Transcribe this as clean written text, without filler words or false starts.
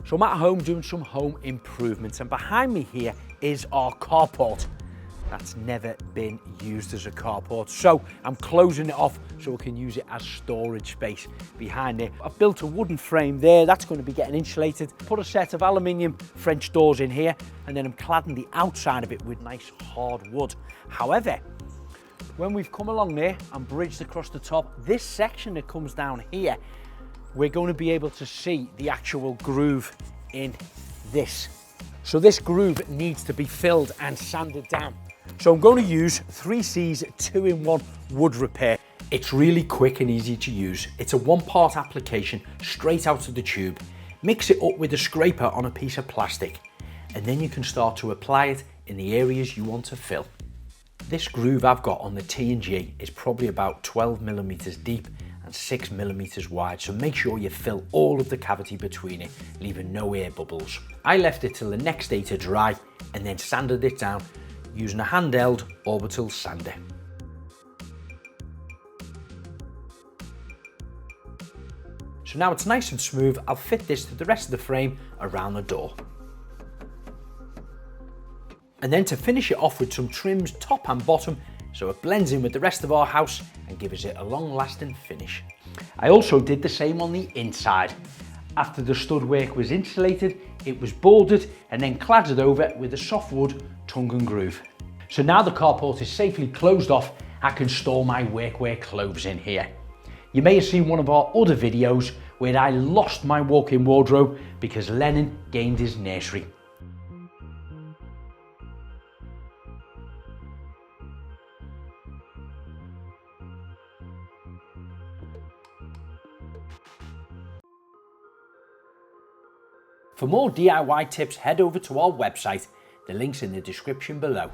So I'm at home doing some home improvements, and behind me here is our carport. That's never been used as a carport, so I'm closing it off so we can use it as storage space behind it. I've built a wooden frame there, that's going to be getting insulated. Put a set of aluminium French doors in here, and then I'm cladding the outside of it with nice hard wood. However, when we've come along there and bridged across the top, this section that comes down here, we're going to be able to see the actual groove in this. So this groove needs to be filled and sanded down. So I'm going to use 3C's 2-in-1 wood repair. It's really quick and easy to use. It's a one-part application straight out of the tube. Mix it up with a scraper on a piece of plastic, and then you can start to apply it in the areas you want to fill. This groove I've got on the T&G is probably about 12mm deep and 6mm wide, so make sure you fill all of the cavity between it, leaving no air bubbles. I left it till the next day to dry and then sanded it down using a handheld orbital sander. So now it's nice and smooth, I'll fit this to the rest of the frame around the door. And then to finish it off with some trims top and bottom so it blends in with the rest of our house and gives it a long-lasting finish. I also did the same on the inside. After the stud work was insulated, it was boarded and then cladded over with a softwood tongue and groove. So now the carport is safely closed off, I can store my workwear clothes in here. You may have seen one of our other videos where I lost my walk-in wardrobe because Lennon gained his nursery. For more DIY tips, head over to our website. The link's in the description below.